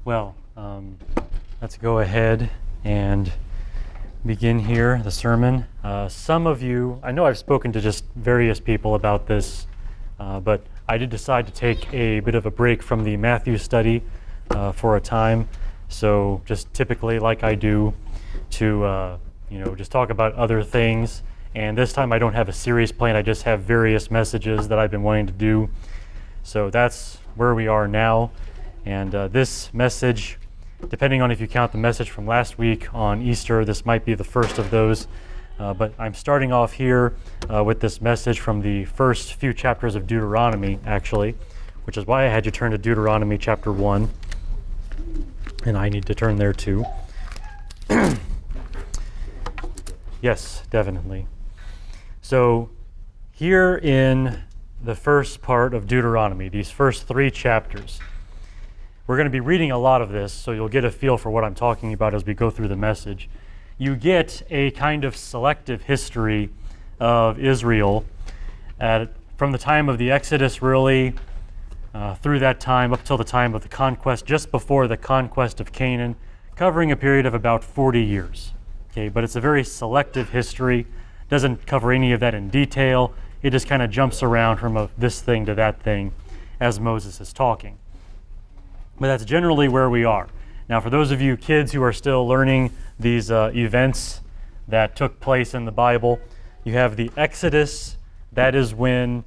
Well, let's go ahead and begin here, the sermon. Some of you, I know I've spoken to just various people about this, but I did decide to take a bit of a break from the Matthew study for a time. So just typically like I do to, just talk about other things. And this time I don't have a series plan, I just have various messages that I've been wanting to do. So that's where we are now. And this message, depending on if you count the message from last week on Easter, this might be the first of those. But I'm starting off here with this message from the first few chapters of Deuteronomy, actually, which is why I had you turn to Deuteronomy chapter 1. And I need to turn there too. Yes, definitely. So here in the first part of Deuteronomy, these first 3 chapters, we're going to be reading a lot of this, so you'll get a feel for what I'm talking about as we go through the message. You get a kind of selective history of Israel from the time of the Exodus, really, through that time up till the time of the conquest, just before the conquest of Canaan, covering a period of about 40 years. Okay, but it's a very selective history. Doesn't cover any of that in detail. It just kind of jumps around from this thing to that thing as Moses is talking. But that's generally where we are. Now, for those of you kids who are still learning these events that took place in the Bible, you have the Exodus. That is when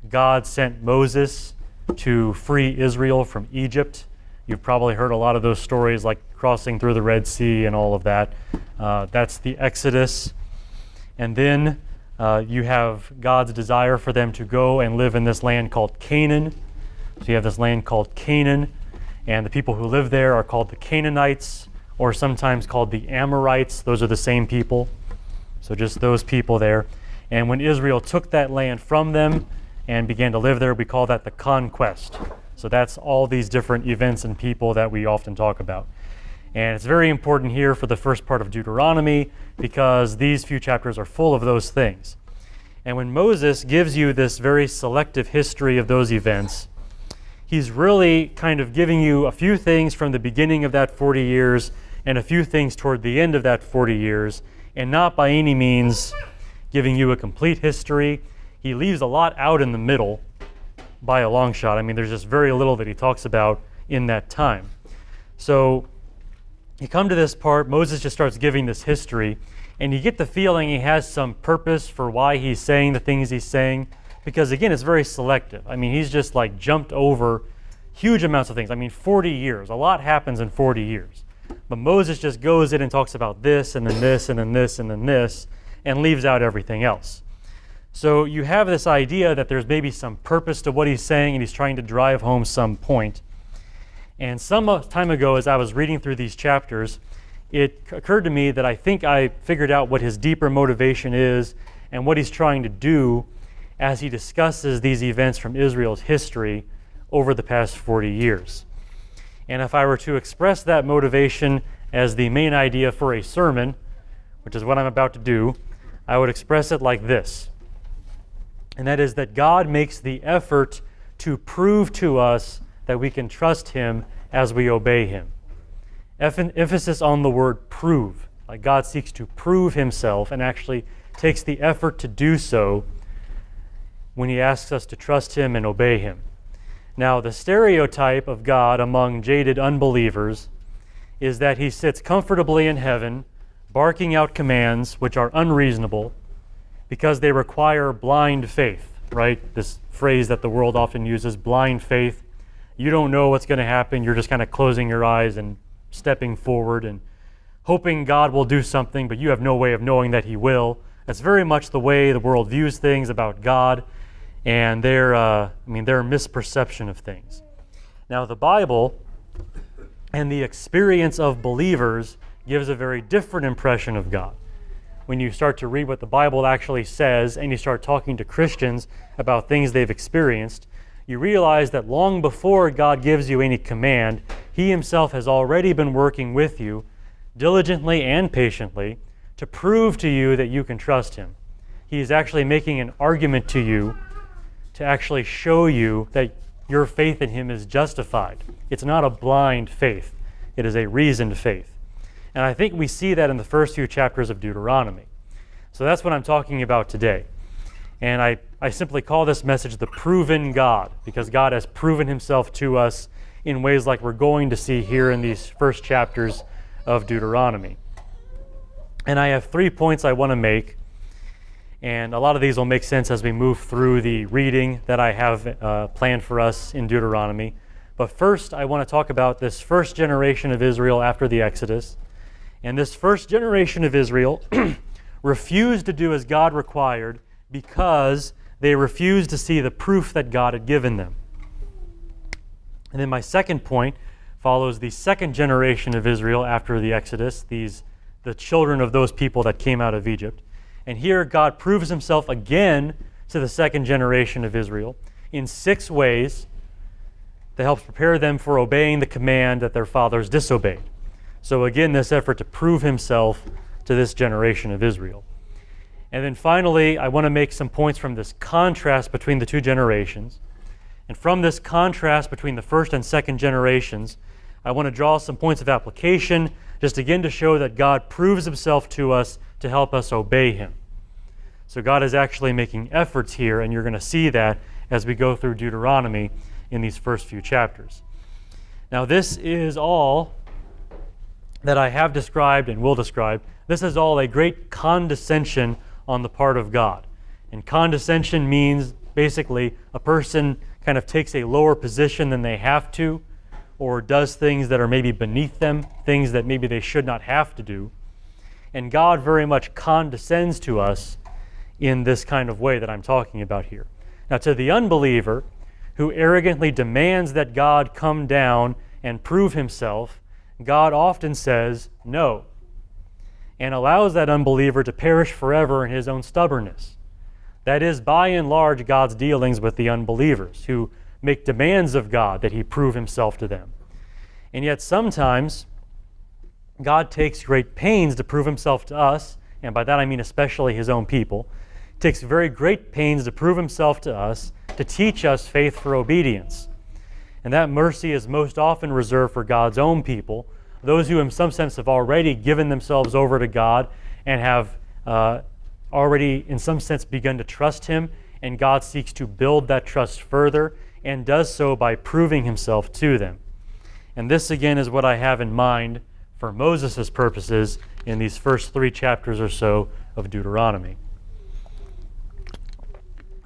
God sent Moses to free Israel from Egypt. You've probably heard a lot of those stories, like crossing through the Red Sea and all of that. That's the Exodus. And then you have God's desire for them to go and live in this land called Canaan. So you have this land called Canaan, and the people who live there are called the Canaanites, or sometimes called the Amorites. Those are the same people. So just those people there. And when Israel took that land from them and began to live there, we call that the conquest. So that's all these different events and people that we often talk about. And it's very important here for the first part of Deuteronomy because these few chapters are full of those things. And when Moses gives you this very selective history of those events, he's really kind of giving you a few things from the beginning of that 40 years and a few things toward the end of that 40 years, and not by any means giving you a complete history. He leaves a lot out in the middle by a long shot. I mean, there's just very little that he talks about in that time. So you come to this part, Moses just starts giving this history, and you get the feeling he has some purpose for why he's saying the things he's saying. Because again, it's very selective. I mean, he's just like jumped over huge amounts of things. I mean, 40 years. A lot happens in 40 years. But Moses just goes in and talks about this, and then this, and then this, and then this, and leaves out everything else. So you have this idea that there's maybe some purpose to what he's saying, and he's trying to drive home some point. And some time ago, as I was reading through these chapters, it occurred to me that I think I figured out what his deeper motivation is and what he's trying to do as he discusses these events from Israel's history over the past 40 years. And if I were to express that motivation as the main idea for a sermon, which is what I'm about to do, I would express it like this. And that is that God makes the effort to prove to us that we can trust Him as we obey Him. Emphasis on the word prove. Like God seeks to prove Himself and actually takes the effort to do so when He asks us to trust Him and obey Him. Now, the stereotype of God among jaded unbelievers is that He sits comfortably in heaven, barking out commands which are unreasonable because they require blind faith, right? This phrase that the world often uses, blind faith. You don't know what's going to happen. You're just kind of closing your eyes and stepping forward and hoping God will do something, but you have no way of knowing that He will. That's very much the way the world views things about God and their misperception of things. Now, the Bible and the experience of believers gives a very different impression of God. When you start to read what the Bible actually says and you start talking to Christians about things they've experienced, you realize that long before God gives you any command, He Himself has already been working with you diligently and patiently to prove to you that you can trust Him. He is actually making an argument to you to actually show you that your faith in Him is justified. It's not a blind faith. It is a reasoned faith. And I think we see that in the first few chapters of Deuteronomy. So that's what I'm talking about today. And I simply call this message the proven God, because God has proven himself to us in ways like we're going to see here in these first chapters of Deuteronomy. And I have 3 points I want to make, and a lot of these will make sense as we move through the reading that I have planned for us in Deuteronomy. But first, I want to talk about this first generation of Israel after the Exodus. And this first generation of Israel refused to do as God required because they refused to see the proof that God had given them. And then my second point follows the second generation of Israel after the Exodus, the children of those people that came out of Egypt. And here God proves himself again to the second generation of Israel in 6 ways that helps prepare them for obeying the command that their fathers disobeyed. So again, this effort to prove himself to this generation of Israel. And then finally, I want to make some points from this contrast between the 2 generations. And from this contrast between the first and second generations, I want to draw some points of application, just again to show that God proves himself to us to help us obey him. So God is actually making efforts here, and you're going to see that as we go through Deuteronomy in these first few chapters. Now, this is all that I have described and will describe. This is all a great condescension on the part of God. And condescension means basically a person kind of takes a lower position than they have to, or does things that are maybe beneath them, things that maybe they should not have to do. And God very much condescends to us in this kind of way that I'm talking about here. Now, to the unbeliever who arrogantly demands that God come down and prove himself, God often says no, and allows that unbeliever to perish forever in his own stubbornness. That is, by and large, God's dealings with the unbelievers who make demands of God that he prove himself to them. And yet sometimes God takes great pains to prove himself to us, and by that I mean especially his own people. He takes very great pains to prove himself to us, to teach us faith for obedience. And that mercy is most often reserved for God's own people, those who in some sense have already given themselves over to God and have already in some sense begun to trust him, and God seeks to build that trust further and does so by proving himself to them. And this again is what I have in mind for Moses' purposes in these first 3 chapters or so of Deuteronomy.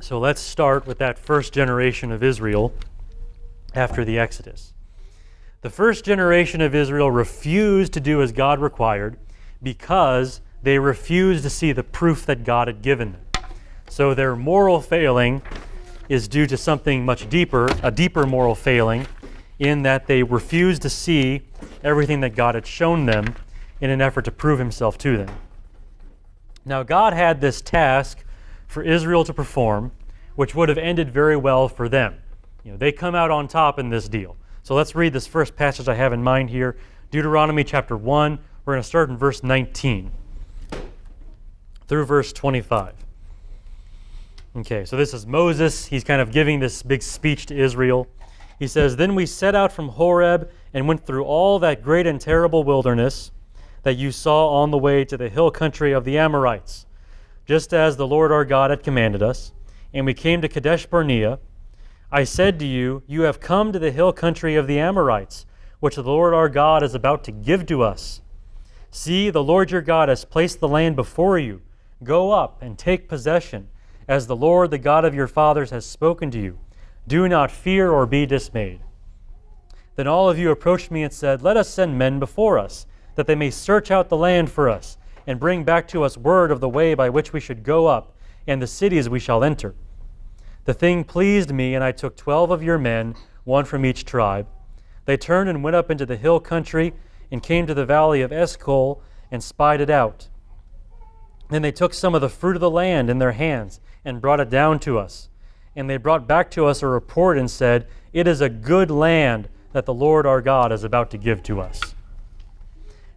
So let's start with that first generation of Israel after the Exodus. The first generation of Israel refused to do as God required because they refused to see the proof that God had given them. So their moral failing is due to something much deeper, a deeper moral failing, in that they refused to see everything that God had shown them in an effort to prove himself to them. Now, God had this task for Israel to perform, which would have ended very well for them. They come out on top in this deal. So let's read this first passage I have in mind here, Deuteronomy chapter 1. We're going to start in verse 19 through verse 25. Okay, so this is Moses. He's kind of giving this big speech to Israel. He says, "Then we set out from Horeb and went through all that great and terrible wilderness that you saw on the way to the hill country of the Amorites, just as the Lord our God had commanded us. And we came to Kadesh Barnea. I said to you, you have come to the hill country of the Amorites, which the Lord our God is about to give to us. See, the Lord your God has placed the land before you. Go up and take possession, as the Lord, the God of your fathers, has spoken to you. Do not fear or be dismayed." Then all of you approached me and said, "Let us send men before us, that they may search out the land for us, and bring back to us word of the way by which we should go up, and the cities we shall enter." The thing pleased me, and I took 12 of your men, one from each tribe. They turned and went up into the hill country, and came to the valley of Eshcol, and spied it out. Then they took some of the fruit of the land in their hands, and brought it down to us. And they brought back to us a report and said, "It is a good land that the Lord our God is about to give to us."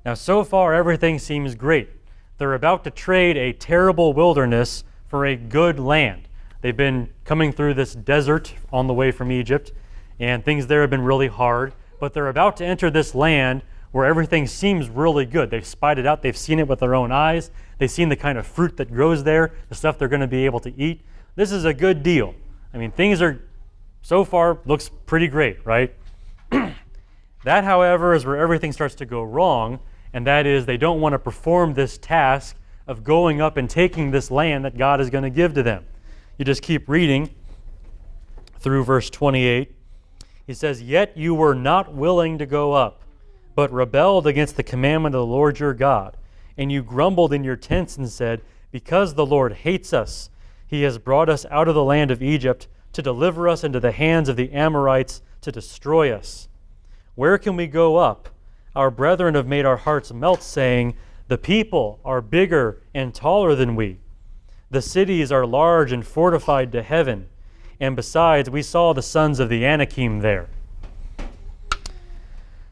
Now, so far, everything seems great. They're about to trade a terrible wilderness for a good land. They've been coming through this desert on the way from Egypt, and things there have been really hard, but they're about to enter this land where everything seems really good. They've spied it out. They've seen it with their own eyes. They've seen the kind of fruit that grows there, the stuff they're going to be able to eat. This is a good deal. I mean, things are, so far, looks pretty great, right? That, however, is where everything starts to go wrong, and that is they don't want to perform this task of going up and taking this land that God is going to give to them. You just keep reading through verse 28. He says, "Yet you were not willing to go up, but rebelled against the commandment of the Lord your God. And you grumbled in your tents and said, because the Lord hates us, he has brought us out of the land of Egypt to deliver us into the hands of the Amorites to destroy us. Where can we go up? Our brethren have made our hearts melt, saying, the people are bigger and taller than we. The cities are large and fortified to heaven. And besides, we saw the sons of the Anakim there."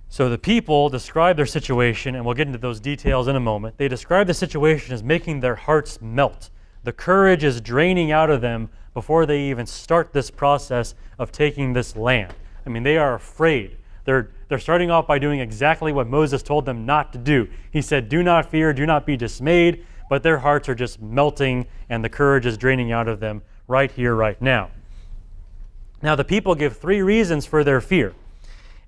So the people describe their situation, and we'll get into those details in a moment. They describe the situation as making their hearts melt. The courage is draining out of them before they even start this process of taking this land. I mean, they are afraid. They're starting off by doing exactly what Moses told them not to do. He said, do not fear, do not be dismayed, but their hearts are just melting, and the courage is draining out of them right here, right now. Now, the people give 3 reasons for their fear.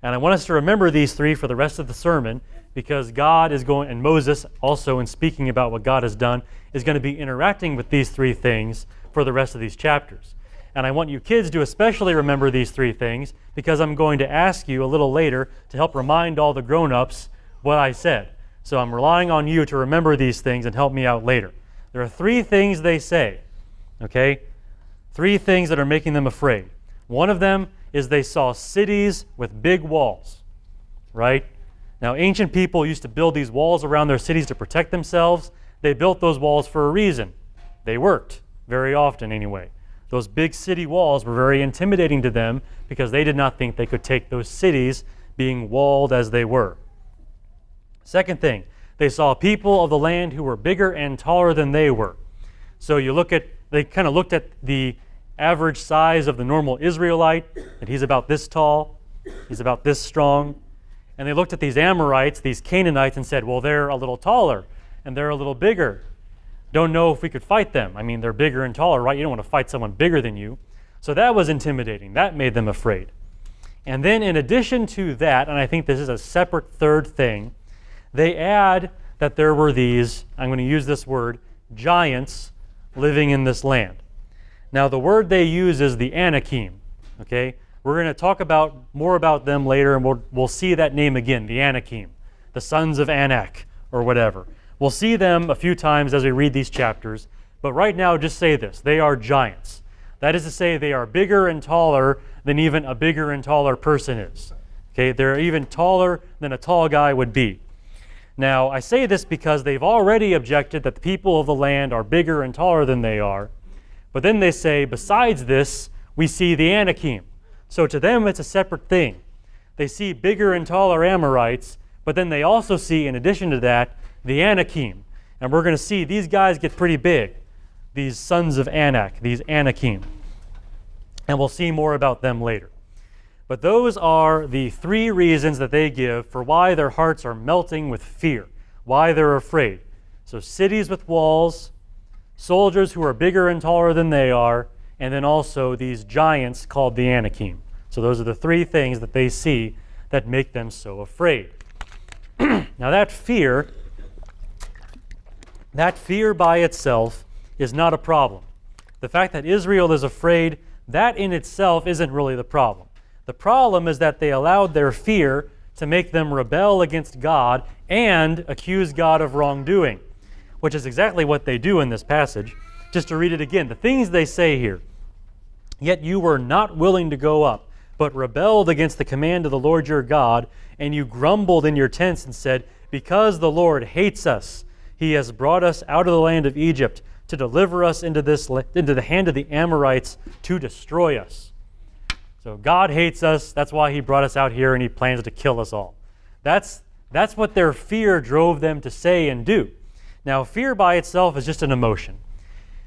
And I want us to remember these 3 for the rest of the sermon, because God is going, and Moses also, in speaking about what God has done, is going to be interacting with these 3 things for the rest of these chapters. And I want you kids to especially remember these 3 things, because I'm going to ask you a little later to help remind all the grown-ups what I said. So I'm relying on you to remember these things and help me out later. There are 3 things they say, okay? 3 things that are making them afraid. One of them is they saw cities with big walls, right? Now, ancient people used to build these walls around their cities to protect themselves. They built those walls for a reason. They worked, very often anyway. Those big city walls were very intimidating to them because they did not think they could take those cities being walled as they were. Second thing, they saw people of the land who were bigger and taller than they were. So they kind of looked at the average size of the normal Israelite, and he's about this tall, he's about this strong. And they looked at these Amorites, these Canaanites, and said, well, they're a little taller, and they're a little bigger. Don't know if we could fight them. I mean, they're bigger and taller, right? You don't want to fight someone bigger than you. So that was intimidating. That made them afraid. And then in addition to that, and I think this is a separate third thing, they add that there were these, I'm going to use this word, giants living in this land. Now, the word they use is the Anakim, okay? We're going to talk more about them later, and we'll see that name again, the Anakim, the sons of Anak, or whatever. We'll see them a few times as we read these chapters, but right now just say this, they are giants. That is to say, they are bigger and taller than even a bigger and taller person is. Okay, they're even taller than a tall guy would be. Now, I say this because they've already objected that the people of the land are bigger and taller than they are, but then they say, besides this, we see the Anakim. So to them, it's a separate thing. They see bigger and taller Amorites, but then they also see, in addition to that, the Anakim. And we're going to see these guys get pretty big, these sons of Anak, these Anakim. And we'll see more about them later. But those are the 3 reasons that they give for why their hearts are melting with fear, why they're afraid. So cities with walls, soldiers who are bigger and taller than they are, and then also these giants called the Anakim. So those are the 3 things that they see that make them so afraid. Now that fear by itself is not a problem. The fact that Israel is afraid, that in itself isn't really the problem. The problem is that they allowed their fear to make them rebel against God and accuse God of wrongdoing, which is exactly what they do in this passage. Just to read it again, the things they say here. Yet you were not willing to go up, but rebelled against the command of the Lord your God, and you grumbled in your tents and said, because the Lord hates us, he has brought us out of the land of Egypt to deliver us into the hand of the Amorites to destroy us. So God hates us. That's why he brought us out here, and he plans to kill us all. That's what their fear drove them to say and do. Now, fear by itself is just an emotion.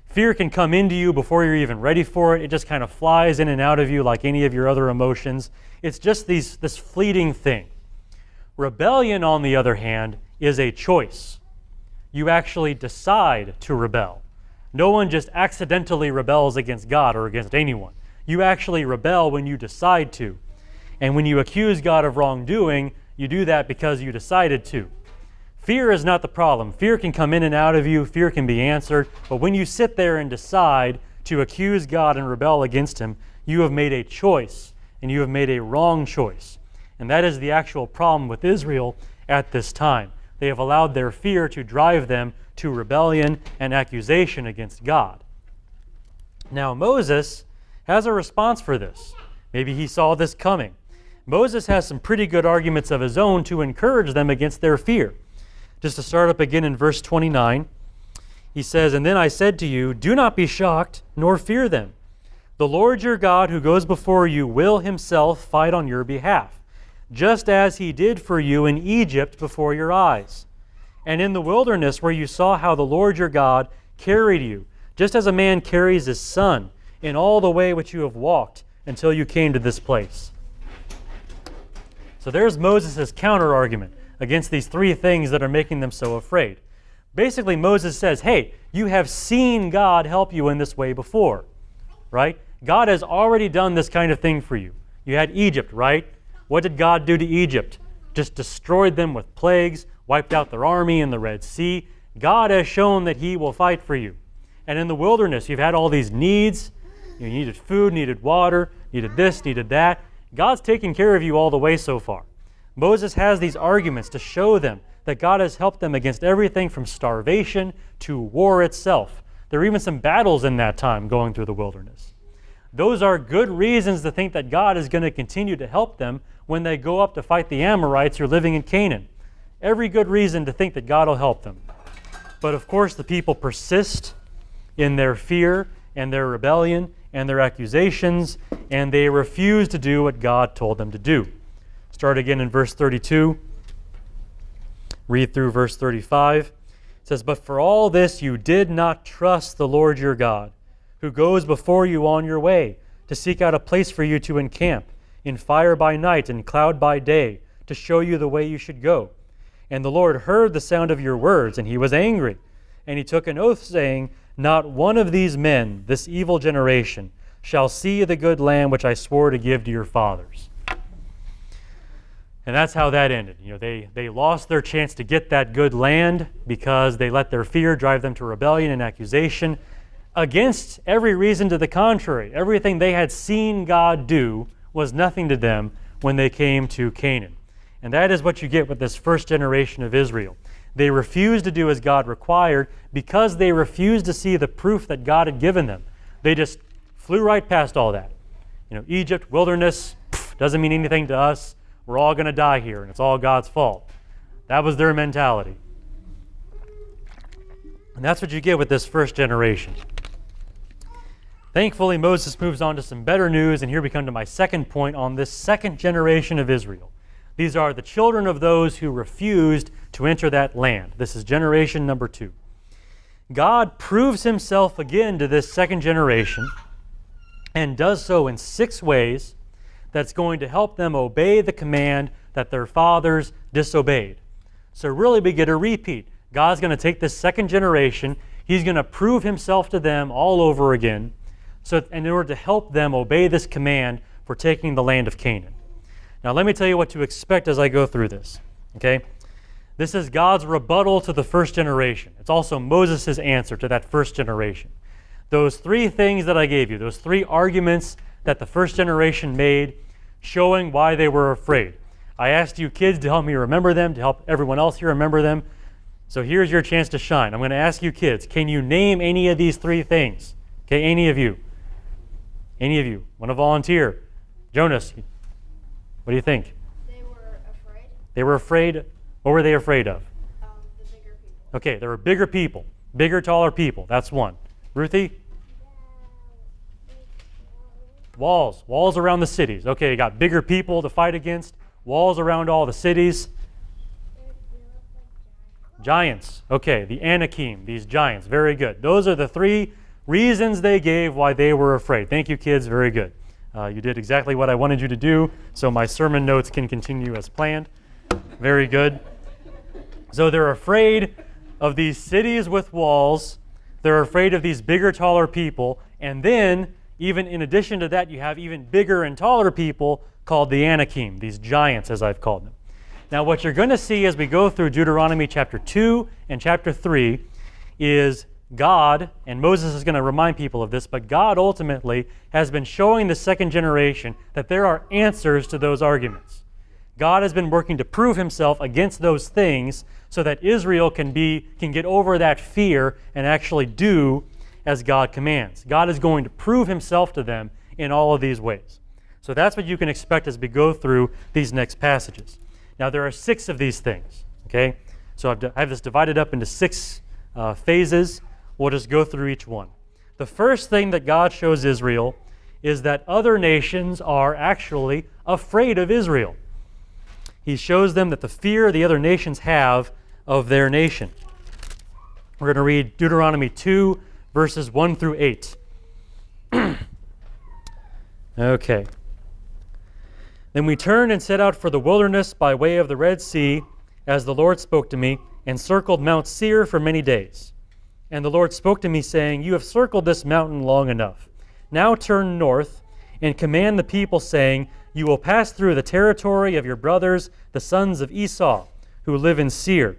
Fear can come into you before you're even ready for it. It just kind of flies in and out of you like any of your other emotions. It's just this fleeting thing. Rebellion, on the other hand, is a choice. You actually decide to rebel. No one just accidentally rebels against God or against anyone. You actually rebel when you decide to. And when you accuse God of wrongdoing, you do that because you decided to. Fear is not the problem. Fear can come in and out of you. Fear can be answered. But when you sit there and decide to accuse God and rebel against Him, you have made a choice, and you have made a wrong choice. And that is the actual problem with Israel at this time. They have allowed their fear to drive them to rebellion and accusation against God. Now, Moses has a response for this. Maybe he saw this coming. Moses has some pretty good arguments of his own to encourage them against their fear. Just to start up again in verse 29, he says, "And then I said to you, do not be shocked, nor fear them. The Lord your God who goes before you will Himself fight on your behalf, just as He did for you in Egypt before your eyes, and in the wilderness where you saw how the Lord your God carried you, just as a man carries his son, in all the way which you have walked until you came to this place." So there's Moses' counter-argument against these three things that are making them so afraid. Basically, Moses says, hey, you have seen God help you in this way before, right? God has already done this kind of thing for you. You had Egypt, right? What did God do to Egypt? Just destroyed them with plagues, wiped out their army in the Red Sea. God has shown that He will fight for you. And in the wilderness, you've had all these needs. You needed food, needed water, needed this, needed that. God's taken care of you all the way so far. Moses has these arguments to show them that God has helped them against everything from starvation to war itself. There are even some battles in that time going through the wilderness. Those are good reasons to think that God is going to continue to help them when they go up to fight the Amorites who are living in Canaan. Every good reason to think that God will help them. But of course, the people persist in their fear and their rebellion and their accusations, and they refuse to do what God told them to do. Start again in verse 32. Read through verse 35. It says, "But for all this you did not trust the Lord your God, who goes before you on your way, to seek out a place for you to encamp, in fire by night and cloud by day, to show you the way you should go. And the Lord heard the sound of your words, and He was angry. And He took an oath, saying, not one of these men, this evil generation, shall see the good land which I swore to give to your fathers." And that's how that ended. They lost their chance to get that good land because they let their fear drive them to rebellion and accusation against every reason to the contrary. Everything they had seen God do was nothing to them when they came to Canaan. And that is what you get with this first generation of Israel. They refused to do as God required because they refused to see the proof that God had given them. They just flew right past all that. Egypt, wilderness, doesn't mean anything to us. We're all going to die here, and it's all God's fault. That was their mentality. And that's what you get with this first generation. Thankfully, Moses moves on to some better news, and here we come to my second point on this second generation of Israel. These are the children of those who refused to enter that land. This is generation number 2. God proves Himself again to this second generation and does so in 6 ways that's going to help them obey the command that their fathers disobeyed. So really we get a repeat. God's going to take this second generation. He's going to prove Himself to them all over again, in order to help them obey this command for taking the land of Canaan. Now let me tell you what to expect as I go through this. Okay? This is God's rebuttal to the first generation. It's also Moses' answer to that first generation. Those 3 things that I gave you, those 3 arguments that the first generation made, showing why they were afraid. I asked you kids to help me remember them, to help everyone else here remember them. So here's your chance to shine. I'm going to ask you kids, can you name any of these 3 things? Okay, any of you? Any of you? Want to volunteer? Jonas, what do you think? They were afraid. They were afraid. What were they afraid of? The bigger people. Okay, there were bigger people. Bigger, taller people. That's one. Ruthie? Walls. Walls around the cities. Okay, you got bigger people to fight against. Walls around all the cities. Giants. Okay, the Anakim, these giants. Very good. Those are the 3 reasons they gave why they were afraid. Thank you, kids. Very good. You did exactly what I wanted you to do, so my sermon notes can continue as planned. Very good. So they're afraid of these cities with walls. They're afraid of these bigger, taller people. And then, even in addition to that, you have even bigger and taller people called the Anakim, these giants, as I've called them. Now, what you're going to see as we go through Deuteronomy chapter 2 and chapter 3 is God, and Moses is going to remind people of this, but God ultimately has been showing the second generation that there are answers to those arguments. God has been working to prove himself against those things so that Israel can get over that fear and actually do as God commands. God is going to prove himself to them in all of these ways. So that's what you can expect as we go through these next passages. Now, there are 6 of these things, okay? So I have this divided up into 6 phases. We'll just go through each one. The first thing that God shows Israel is that other nations are actually afraid of Israel. He shows them that the fear the other nations have of their nation. We're going to read Deuteronomy 2, verses 1 through 8. Okay. Then we turned and set out for the wilderness by way of the Red Sea, as the Lord spoke to me, and circled Mount Seir for many days. And the Lord spoke to me, saying, You have circled this mountain long enough. Now turn north and command the people, saying, You will pass through the territory of your brothers, the sons of Esau, who live in Seir,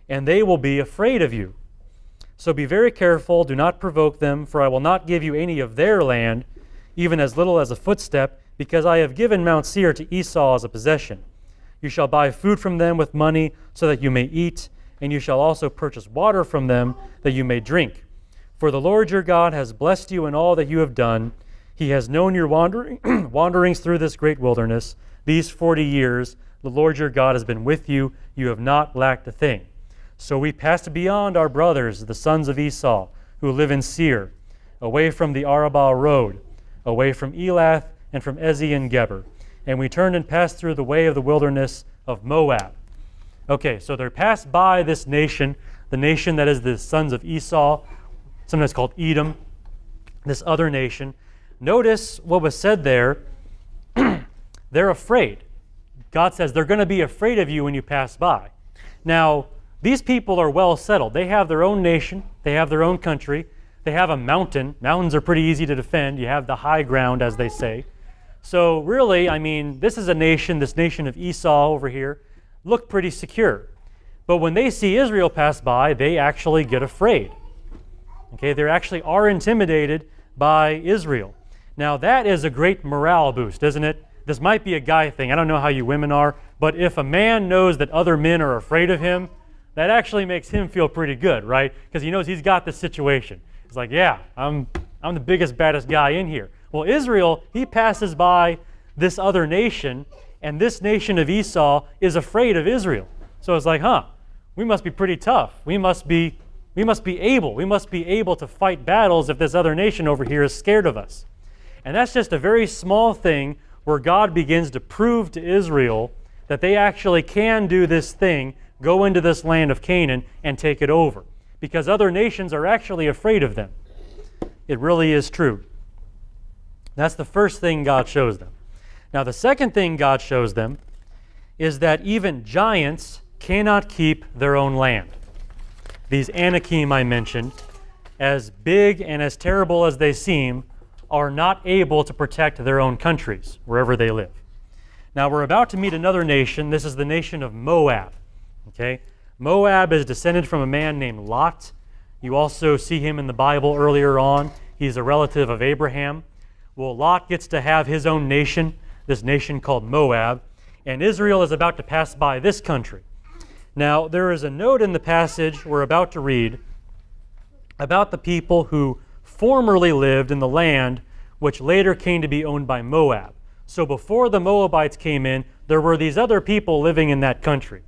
and they will be afraid of you. So be very careful, do not provoke them, for I will not give you any of their land, even as little as a footstep, because I have given Mount Seir to Esau as a possession. You shall buy food from them with money, so that you may eat, and you shall also purchase water from them, that you may drink. For the Lord your God has blessed you in all that you have done. He has known your wanderings through this great wilderness. These 40 years, the Lord your God has been with you. You have not lacked a thing. So we passed beyond our brothers, the sons of Esau, who live in Seir, away from the Arabah road, away from Elath and from Ezion Geber. And we turned and passed through the way of the wilderness of Moab. Okay, so they're passed by this nation, the nation that is the sons of Esau, sometimes called Edom, this other nation. Notice what was said there. They're afraid. God says they're going to be afraid of you when you pass by. Now, these people are well settled. They have their own nation. They have their own country. They have a mountain. Mountains are pretty easy to defend. You have the high ground, as they say. So really, I mean, this is a nation, this nation of Esau over here, look pretty secure. But when they see Israel pass by, they actually get afraid. Okay, they actually are intimidated by Israel. Now that is a great morale boost, isn't it? This might be a guy thing. I don't know how you women are, but if a man knows that other men are afraid of him, that actually makes him feel pretty good, right? Because he knows he's got this situation. It's like, yeah, I'm the biggest, baddest guy in here. Well, Israel, he passes by this other nation, and this nation of Esau is afraid of Israel. So it's like, we must be pretty tough. We must be able to fight battles if this other nation over here is scared of us. And that's just a very small thing where God begins to prove to Israel that they actually can do this thing, go into this land of Canaan and take it over, because other nations are actually afraid of them. It really is true. That's the first thing God shows them. Now, the second thing God shows them is that even giants cannot keep their own land. These Anakim I mentioned, as big and as terrible as they seem, are not able to protect their own countries, wherever they live. Now, we're about to meet another nation. This is the nation of Moab. Okay? Moab is descended from a man named Lot. You also see him in the Bible earlier on. He's a relative of Abraham. Well, Lot gets to have his own nation, this nation called Moab, and Israel is about to pass by this country. Now, there is a note in the passage we're about to read about the people who formerly lived in the land which later came to be owned by Moab. So before the Moabites came in, there were these other people living in that country.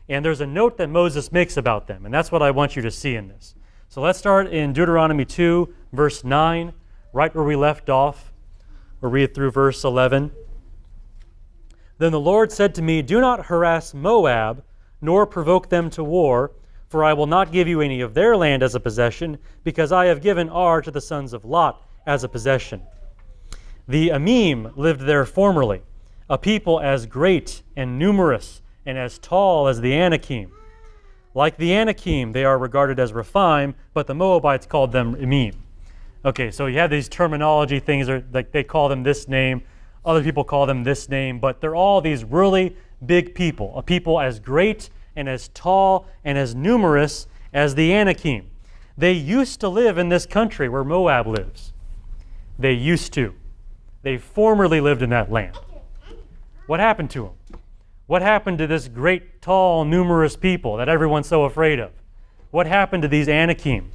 And there's a note that Moses makes about them, and that's what I want you to see in this. So let's start in Deuteronomy 2, verse 9, right where we left off. We'll read through verse 11. Then the Lord said to me, Do not harass Moab, nor provoke them to war, for I will not give you any of their land as a possession, because I have given Ar to the sons of Lot as a possession. The Amim lived there formerly, a people as great and numerous and as tall as the Anakim. Like the Anakim, they are regarded as Rephaim, but the Moabites called them Emim. Okay, so you have these terminology things, or like they call them this name, other people call them this name, but they're all these really big people, a people as great and as tall and as numerous as the Anakim. They used to live in this country where Moab lives. They used to. They formerly lived in that land. What happened to them? What happened to this great, tall, numerous people that everyone's so afraid of? What happened to these Anakim?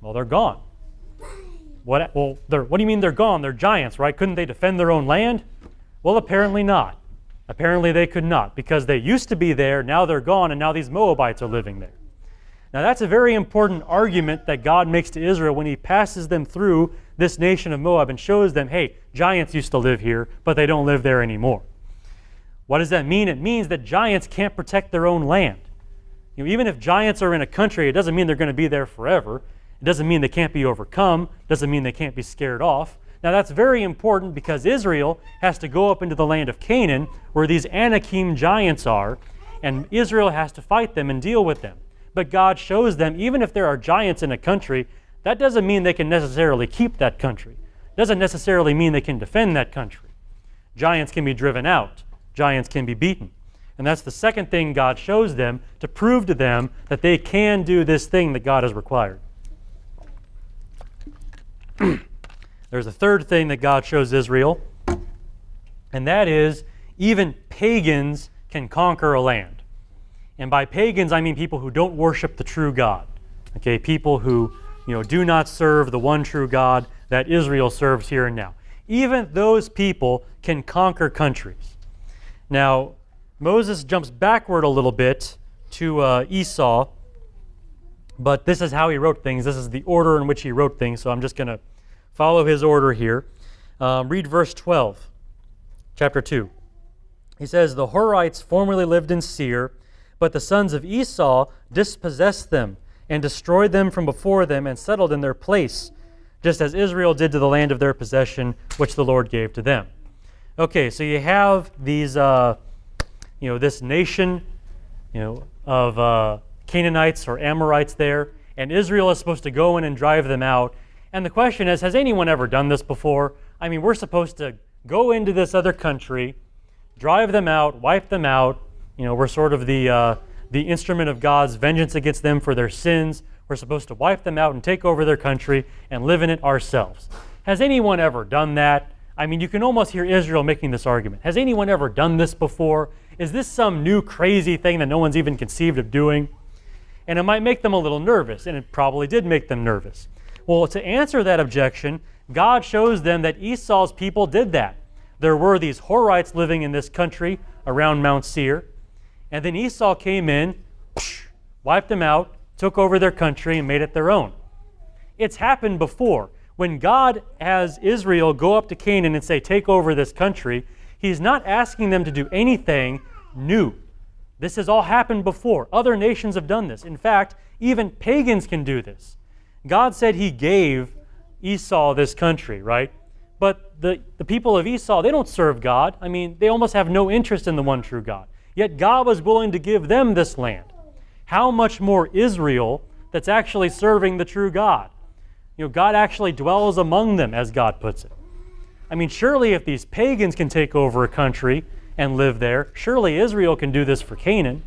Well, they're gone. What do you mean they're gone? They're giants, right? Couldn't they defend their own land? Well, apparently not. Apparently they could not, because they used to be there, now they're gone, and now these Moabites are living there. Now that's a very important argument that God makes to Israel when he passes them through this nation of Moab and shows them, hey, giants used to live here, but they don't live there anymore. What does that mean? It means that giants can't protect their own land. Even if giants are in a country, it doesn't mean they're going to be there forever. It doesn't mean they can't be overcome. It doesn't mean they can't be scared off. Now that's very important because Israel has to go up into the land of Canaan where these Anakim giants are, and Israel has to fight them and deal with them. But God shows them, even if there are giants in a country, that doesn't mean they can necessarily keep that country. It doesn't necessarily mean they can defend that country. Giants can be driven out. Giants can be beaten. And that's the second thing God shows them to prove to them that they can do this thing that God has required. There's a third thing that God shows Israel, and that is even pagans can conquer a land. And by pagans, I mean people who don't worship the true God. Okay, people who do not serve the one true God that Israel serves here and now. Even those people can conquer countries. Now, Moses jumps backward a little bit to Esau, but this is how he wrote things. This is the order in which he wrote things, so I'm just going to follow his order here. Read verse 12, chapter 2. He says, "The Horites formerly lived in Seir, but the sons of Esau dispossessed them and destroyed them from before them and settled in their place, just as Israel did to the land of their possession, which the Lord gave to them." Okay, so you have these, this nation, of Canaanites or Amorites there, and Israel is supposed to go in and drive them out. And the question is, has anyone ever done this before? I mean, we're supposed to go into this other country, drive them out, wipe them out. We're sort of the instrument of God's vengeance against them for their sins. We're supposed to wipe them out and take over their country and live in it ourselves. Has anyone ever done that? I mean, you can almost hear Israel making this argument. Has anyone ever done this before? Is this some new crazy thing that no one's even conceived of doing? And it might make them a little nervous, and it probably did make them nervous. Well, to answer that objection, God shows them that Esau's people did that. There were these Horites living in this country around Mount Seir, and then Esau came in, wiped them out, took over their country, and made it their own. It's happened before. When God has Israel go up to Canaan and say, take over this country, he's not asking them to do anything new. This has all happened before. Other nations have done this. In fact, even pagans can do this. God said he gave Esau this country, right? But the people of Esau, they don't serve God. I mean, they almost have no interest in the one true God. Yet God was willing to give them this land. How much more Israel that's actually serving the true God? God actually dwells among them, as God puts it. I mean, surely if these pagans can take over a country and live there, surely Israel can do this for Canaan.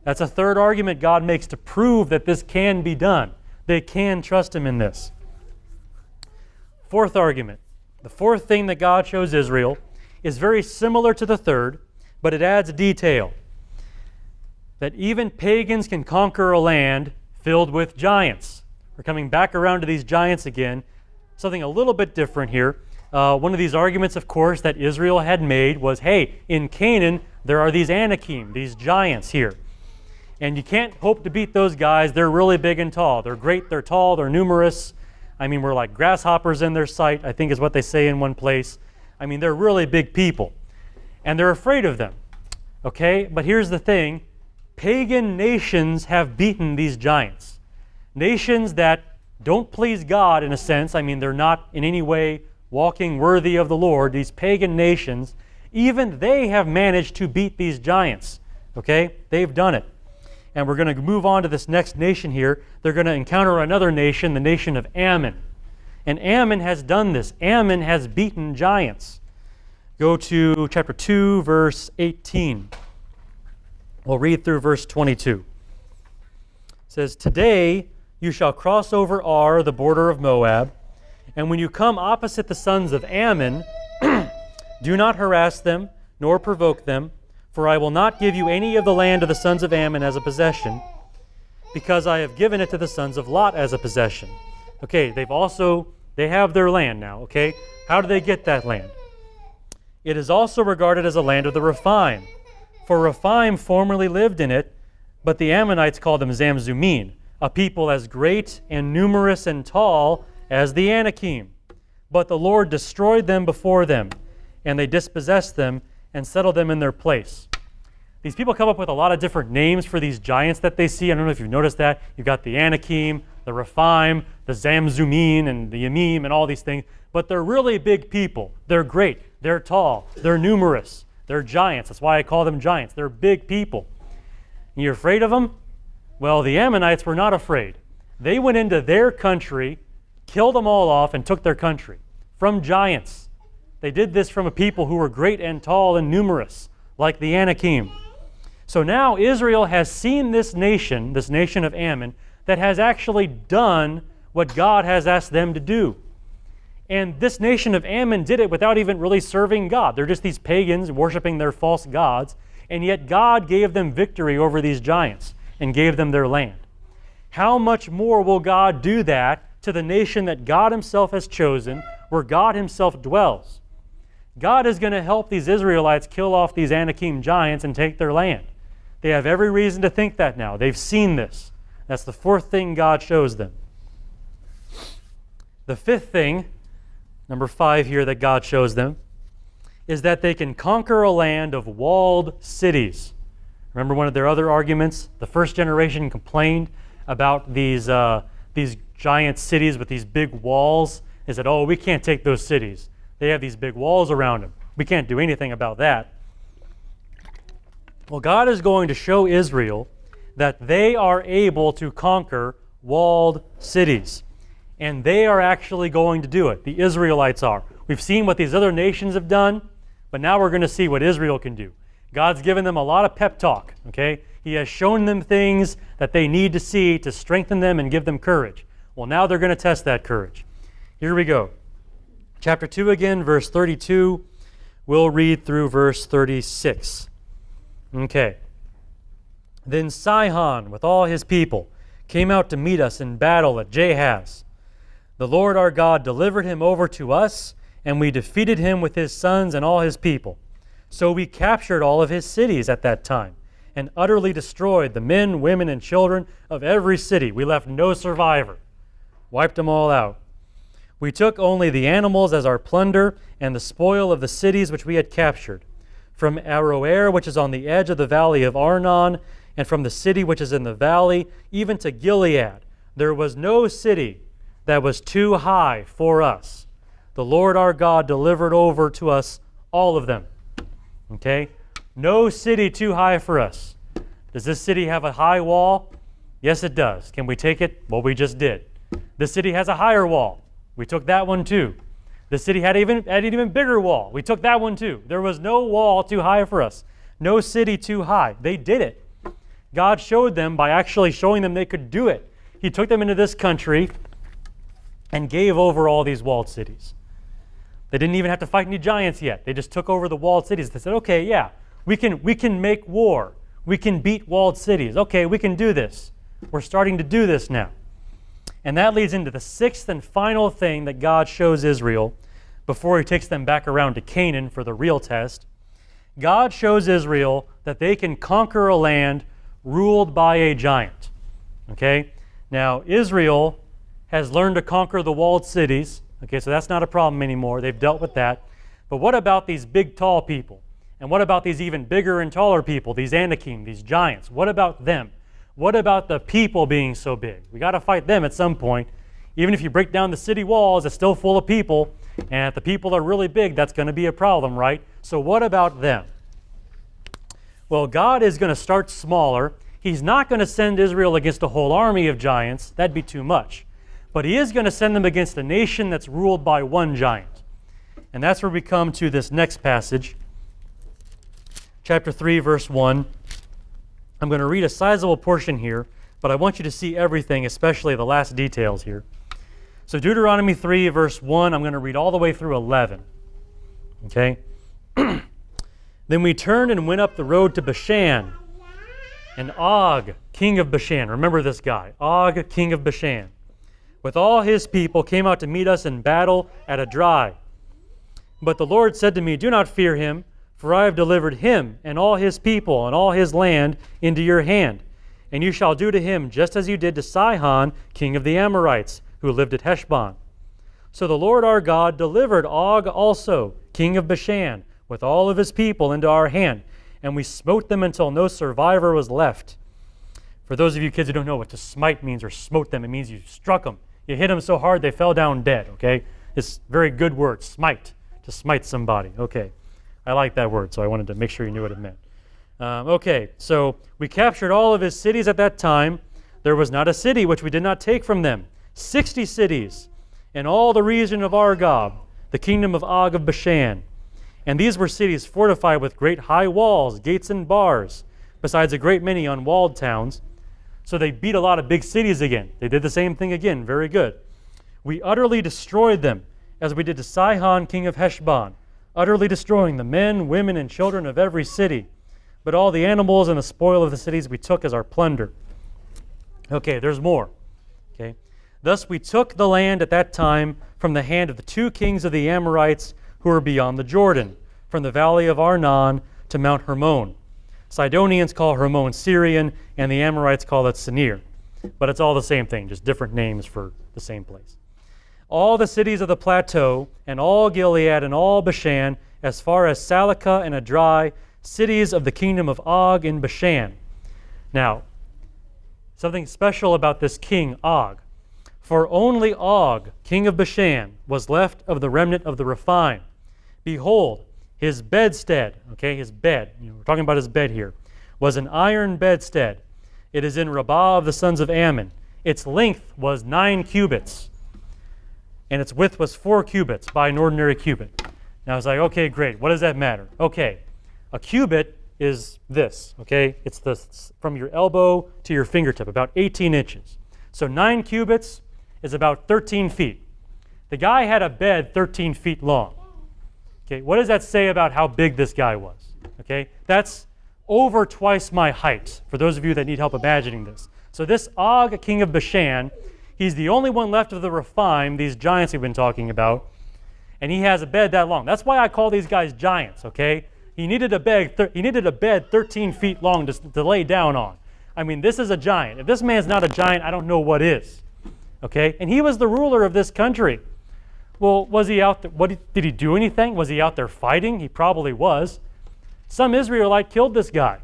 That's a third argument God makes to prove that this can be done. They can trust him in this. Fourth argument. The fourth thing that God shows Israel is very similar to the third, but it adds a detail. That even pagans can conquer a land filled with giants. We're coming back around to these giants again. Something a little bit different here. One of these arguments, of course, that Israel had made was, hey, in Canaan, there are these Anakim, these giants here. And you can't hope to beat those guys. They're really big and tall. They're great, they're tall, they're numerous. I mean, we're like grasshoppers in their sight, I think is what they say in one place. I mean, they're really big people. And they're afraid of them. Okay, but here's the thing. Pagan nations have beaten these giants. Nations that don't please God in a sense. I mean, they're not in any way walking worthy of the Lord. These pagan nations, Even they have managed to beat these giants. Okay? They've done it. And we're going to move on to this next nation here. They're going to encounter another nation, the nation of Ammon. And Ammon has done this. Ammon has beaten giants. Go to chapter 2, verse 18. We'll read through verse 22. It says, "Today you shall cross over Ar, the border of Moab, and when you come opposite the sons of Ammon, do not harass them, nor provoke them, for I will not give you any of the land of the sons of Ammon as a possession, because I have given it to the sons of Lot as a possession." Okay, they have their land now, okay? How do they get that land? "It is also regarded as a land of the Rephaim, for Rephaim formerly lived in it, but the Ammonites called them Zamzummim, a people as great and numerous and tall as the Anakim. But the Lord destroyed them before them, and they dispossessed them and settled them in their place." These people come up with a lot of different names for these giants that they see. I don't know if you've noticed that. You've got the Anakim, the Rephaim, the Zamzummim, and the Yamim, and all these things. But they're really big people. They're great. They're tall. They're numerous. They're giants. That's why I call them giants. They're big people. And you're afraid of them? Well, the Ammonites were not afraid. They went into their country, killed them all off, and took their country from giants. They did this from a people who were great and tall and numerous, like the Anakim. So now Israel has seen this nation of Ammon, that has actually done what God has asked them to do. And this nation of Ammon did it without even really serving God. They're just these pagans worshiping their false gods, and yet God gave them victory over these giants and gave them their land. How much more will God do that to the nation that God himself has chosen, where God himself dwells? God is going to help these Israelites kill off these Anakim giants and take their land. They have every reason to think that now. They've seen this. That's the fourth thing God shows them. The fifth thing, number 5 here, that God shows them, is that they can conquer a land of walled cities. Remember one of their other arguments? The first generation complained about these giant cities with these big walls. They said, "Oh, we can't take those cities. They have these big walls around them. We can't do anything about that." Well, God is going to show Israel that they are able to conquer walled cities. And they are actually going to do it. The Israelites are. We've seen what these other nations have done, but now we're going to see what Israel can do. God's given them a lot of pep talk, okay? He has shown them things that they need to see to strengthen them and give them courage. Well, now they're going to test that courage. Here we go. Chapter 2 again, verse 32. We'll read through verse 36. Okay. "Then Sihon, with all his people, came out to meet us in battle at Jahaz. The Lord our God delivered him over to us, and we defeated him with his sons and all his people. So we captured all of his cities at that time, and utterly destroyed the men, women, and children of every city. We left no survivor. Wiped them all out. We took only the animals as our plunder, and the spoil of the cities which we had captured. From Aroer, which is on the edge of the valley of Arnon, and from the city which is in the valley, even to Gilead, there was no city that was too high for us. The Lord our God delivered over to us all of them." Okay? No city too high for us. Does this city have a high wall? Yes, it does. Can we take it? Well, we just did. This city has a higher wall. We took that one too. The city had an even bigger wall. We took that one too. There was no wall too high for us. No city too high. They did it. God showed them by actually showing them they could do it. He took them into this country and gave over all these walled cities. They didn't even have to fight any giants yet. They just took over the walled cities. They said, "Okay, yeah, we can make war. We can beat walled cities. Okay, we can do this. We're starting to do this now." And that leads into the sixth and final thing that God shows Israel before he takes them back around to Canaan for the real test. God shows Israel that they can conquer a land ruled by a giant. Okay? Now, Israel has learned to conquer the walled cities. Okay, so that's not a problem anymore. They've dealt with that. But what about these big, tall people? And what about these even bigger and taller people, these Anakim, these giants? What about them? What about the people being so big? We got to fight them at some point. Even if you break down the city walls, it's still full of people. And if the people are really big, that's going to be a problem, right? So what about them? Well, God is going to start smaller. He's not going to send Israel against a whole army of giants. That'd be too much. But he is going to send them against a nation that's ruled by one giant. And that's where we come to this next passage. Chapter 3, verse 1. I'm going to read a sizable portion here, but I want you to see everything, especially the last details here. So Deuteronomy 3, verse 1, I'm going to read all the way through 11. Okay? Then we turned and went up the road to Bashan. And Og, king of Bashan, remember this guy, Og, king of Bashan, with all his people came out to meet us in battle at Edrei. But the Lord said to me, do not fear him, for I have delivered him and all his people and all his land into your hand. And you shall do to him just as you did to Sihon, king of the Amorites, who lived at Heshbon. So the Lord our God delivered Og also, king of Bashan, with all of his people into our hand. And we smote them until no survivor was left. For those of you kids who don't know what to smite means or smote them, it means you struck them. You hit them so hard they fell down dead, okay? It's a very good word, smite, to smite somebody, okay. I like that word, so I wanted to make sure you knew what it meant. Okay, so we captured all of his cities at that time. There was not a city which we did not take from them. 60 cities in all the region of Argob, the kingdom of Og of Bashan. And these were cities fortified with great high walls, gates and bars, besides a great many unwalled towns. So they beat a lot of big cities again. They did the same thing again. Very good. We utterly destroyed them, as we did to Sihon, king of Heshbon, utterly destroying the men, women, and children of every city. But all the animals and the spoil of the cities we took as our plunder. Okay, there's more. Okay. Thus we took the land at that time from the hand of the 2 kings of the Amorites who were beyond the Jordan, from the valley of Arnon to Mount Hermon. Sidonians call Hermon Syrian, and the Amorites call it Senir. But it's all the same thing, just different names for the same place. All the cities of the plateau, and all Gilead, and all Bashan, as far as Salakah and Edrei, cities of the kingdom of Og in Bashan. Now, something special about this king, Og. For only Og, king of Bashan, was left of the remnant of the Rephaim. Behold, his bedstead, okay, his bed, we're talking about his bed here, was an iron bedstead. It is in Rabbah of the sons of Ammon. Its length was 9 cubits, and its width was 4 cubits by an ordinary cubit. Now it's like, okay, great. What does that matter? Okay, a cubit is this, okay? It's from your elbow to your fingertip, about 18 inches. So 9 cubits is about 13 feet. The guy had a bed 13 feet long. Okay, what does that say about how big this guy was? Okay, that's over twice my height, for those of you that need help imagining this. So this Og, king of Bashan, he's the only one left of the Rephaim, these giants we've been talking about, and he has a bed that long. That's why I call these guys giants, okay? He needed a bed 13 feet long to lay down on. I mean, this is a giant. If this man's not a giant, I don't know what is, okay? And he was the ruler of this country. Well, was he out there? Did he do anything? Was he out there fighting? He probably was. Some Israelite killed this guy.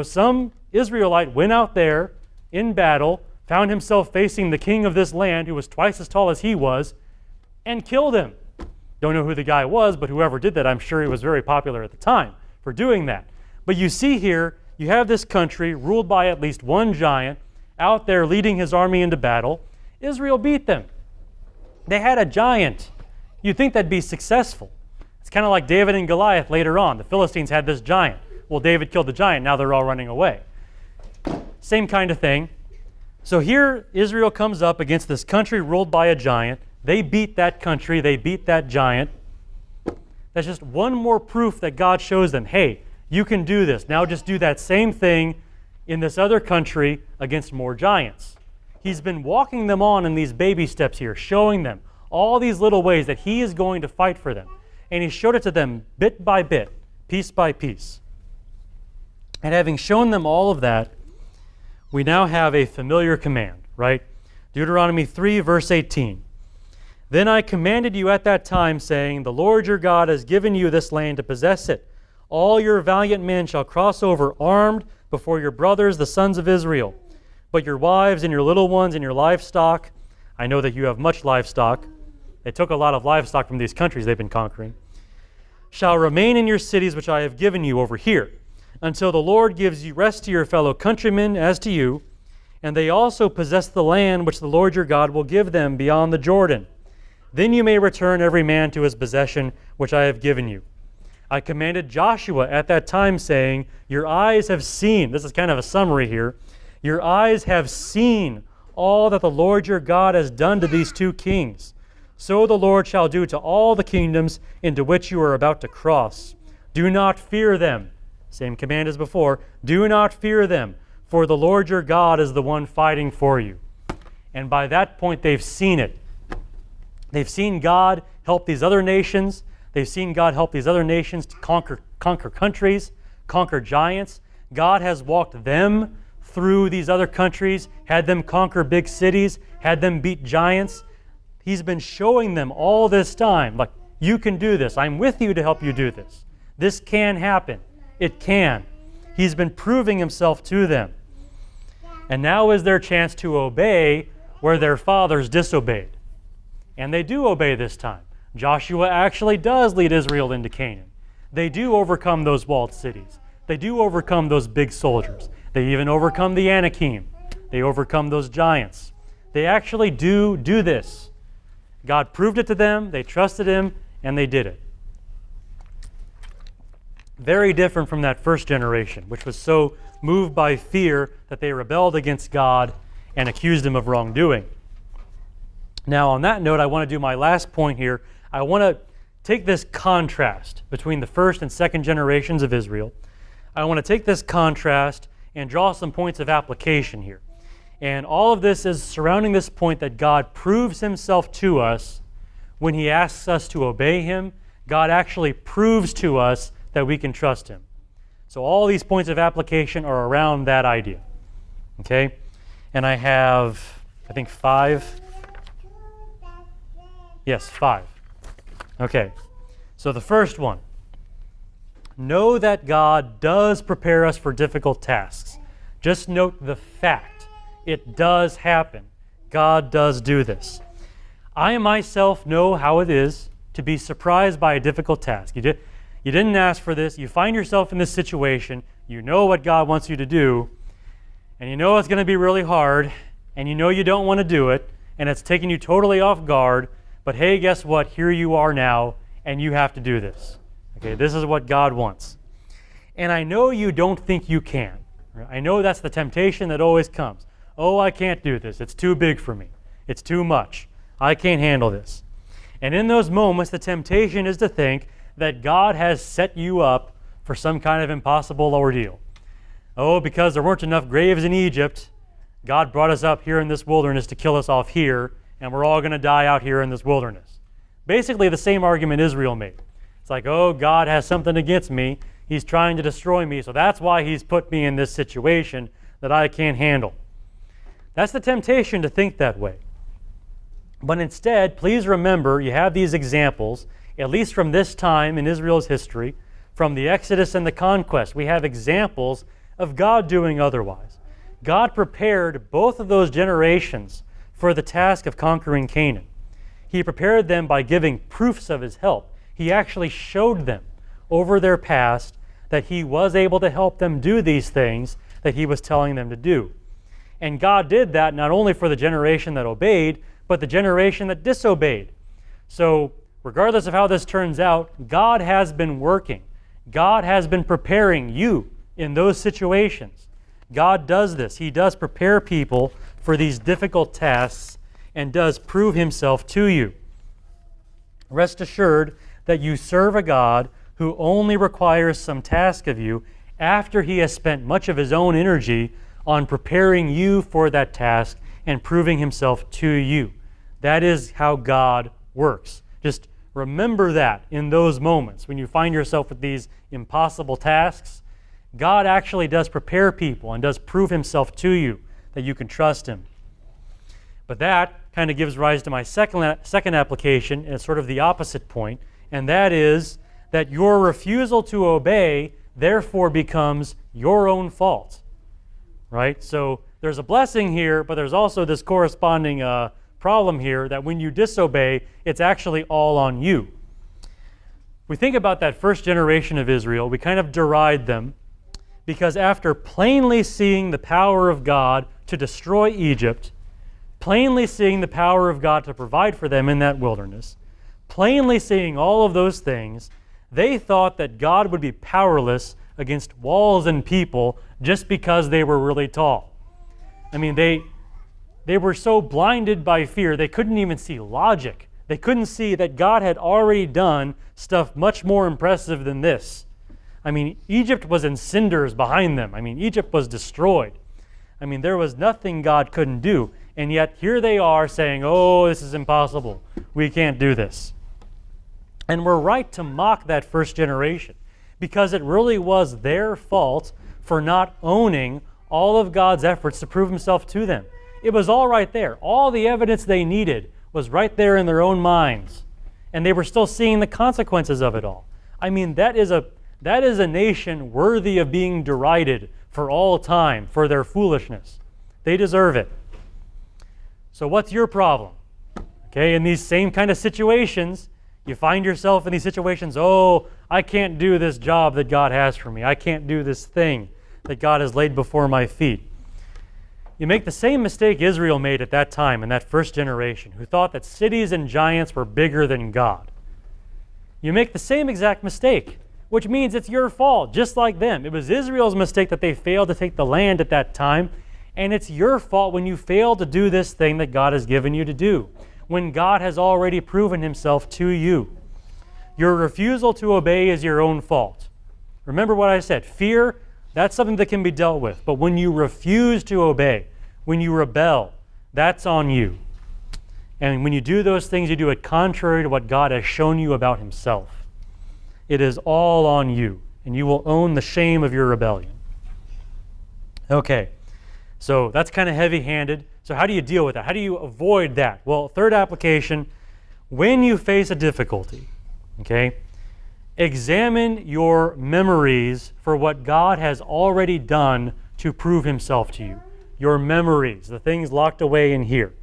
Some Israelite went out there in battle, found himself facing the king of this land who was twice as tall as he was, and killed him. Don't know who the guy was, but whoever did that, I'm sure he was very popular at the time for doing that. But you see here, you have this country ruled by at least one giant out there leading his army into battle. Israel beat them. They had a giant. You'd think that'd be successful. It's kind of like David and Goliath later on. The Philistines had this giant. Well, David killed the giant. Now they're all running away. Same kind of thing. So here Israel comes up against this country ruled by a giant. They beat that country. They beat that giant. That's just one more proof that God shows them, hey, you can do this. Now just do that same thing in this other country against more giants. He's been walking them on in these baby steps here, showing them all these little ways that he is going to fight for them. And he showed it to them bit by bit, piece by piece. And having shown them all of that, we now have a familiar command, right? Deuteronomy 3, verse 18. Then I commanded you at that time, saying, the Lord your God has given you this land to possess it. All your valiant men shall cross over armed before your brothers, the sons of Israel. But your wives and your little ones and your livestock, I know that you have much livestock, They took a lot of livestock from these countries they've been conquering. Shall remain in your cities which I have given you over here, until the Lord gives you rest to your fellow countrymen as to you, and they also possess the land which the Lord your God will give them beyond the Jordan. Then you may return every man to his possession which I have given you. I commanded Joshua at that time, saying, your eyes have seen, this is kind of a summary here, your eyes have seen all that the Lord your God has done to these two kings. So the Lord shall do to all the kingdoms into which you are about to cross. Do not fear them. Same command as before. Do not fear them, for the Lord your God is the one fighting for you. And by that point, they've seen it. They've seen God help these other nations. They've seen God help these other nations to conquer countries, conquer giants. God has walked them through these other countries, had them conquer big cities, had them beat giants. He's been showing them all this time, like, you can do this. I'm with you to help you do this. This can happen. It can. He's been proving himself to them. And now is their chance to obey where their fathers disobeyed. And they do obey this time. Joshua actually does lead Israel into Canaan. They do overcome those walled cities. They do overcome those big soldiers. They even overcome the Anakim. They overcome those giants. They actually do this. God proved it to them, they trusted him, and they did it. Very different from that first generation, which was so moved by fear that they rebelled against God and accused him of wrongdoing. Now, on that note, I want to do my last point here. I want to take this contrast between the first and second generations of Israel. I want to take this contrast and draw some points of application here. And all of this is surrounding this point that God proves himself to us when he asks us to obey him. God actually proves to us that we can trust him. So all these points of application are around that idea. Okay? And I have, I think, 5. Yes, 5. Okay. So the first one. Know that God does prepare us for difficult tasks. Just note the fact. It does happen. God does do this. I myself know how it is to be surprised by a difficult task. You didn't ask for this. You find yourself in this situation. You know what God wants you to do, and you know it's going to be really hard, and you know you don't want to do it, and it's taking you totally off guard, but hey, guess what? Here you are now, and you have to do this. Okay, this is what God wants. And I know you don't think you can. I know that's the temptation that always comes. Oh, I can't do this. It's too big for me. It's too much. I can't handle this. And in those moments, the temptation is to think that God has set you up for some kind of impossible ordeal. Oh, because there weren't enough graves in Egypt, God brought us up here in this wilderness to kill us off here, and we're all going to die out here in this wilderness. Basically, the same argument Israel made. It's like, oh, God has something against me. He's trying to destroy me, so that's why he's put me in this situation that I can't handle. That's the temptation to think that way. But instead, please remember, you have these examples, at least from this time in Israel's history, from the Exodus and the conquest. We have examples of God doing otherwise. God prepared both of those generations for the task of conquering Canaan. He prepared them by giving proofs of his help. He actually showed them over their past that he was able to help them do these things that he was telling them to do. And God did that not only for the generation that obeyed, but the generation that disobeyed. So regardless of how this turns out, God has been working. God has been preparing you in those situations. God does this. He does prepare people for these difficult tasks and does prove himself to you. Rest assured that you serve a God who only requires some task of you after he has spent much of his own energy on preparing you for that task and proving himself to you. That is how God works. Just remember that in those moments when you find yourself with these impossible tasks. God actually does prepare people and does prove himself to you that you can trust him. But that kind of gives rise to my second application, and it's sort of the opposite point, and that is that your refusal to obey therefore becomes your own fault. Right? So there's a blessing here, but there's also this corresponding problem here that when you disobey, it's actually all on you. We think about that first generation of Israel, we kind of deride them because after plainly seeing the power of God to destroy Egypt, plainly seeing the power of God to provide for them in that wilderness, plainly seeing all of those things, they thought that God would be powerless against walls and people just because they were really tall. I mean, they were so blinded by fear, they couldn't even see logic. They couldn't see that God had already done stuff much more impressive than this. I mean, Egypt was in cinders behind them. I mean, Egypt was destroyed. I mean, there was nothing God couldn't do. And yet here they are saying, oh, this is impossible. We can't do this. And we're right to mock that first generation because it really was their fault for not owning all of God's efforts to prove himself to them. It was all right there. All the evidence they needed was right there in their own minds. And they were still seeing the consequences of it all. I mean, that is a nation worthy of being derided for all time for their foolishness. They deserve it. So what's your problem? Okay, in these same kind of situations, you find yourself in these situations, oh, I can't do this job that God has for me. I can't do this thing that God has laid before my feet. You make the same mistake Israel made at that time in that first generation, who thought that cities and giants were bigger than God. You make the same exact mistake, which means it's your fault, just like them. It was Israel's mistake that they failed to take the land at that time, and it's your fault when you fail to do this thing that God has given you to do, when God has already proven himself to you. Your refusal to obey is your own fault. Remember what I said, fear, that's something that can be dealt with. But when you refuse to obey, when you rebel, that's on you. And when you do those things, you do it contrary to what God has shown you about himself. It is all on you, and you will own the shame of your rebellion. Okay, so that's kind of heavy-handed. So how do you deal with that? How do you avoid that? Well, third application, when you face a difficulty, okay, examine your memories for what God has already done to prove himself to you. Your memories, the things locked away in here.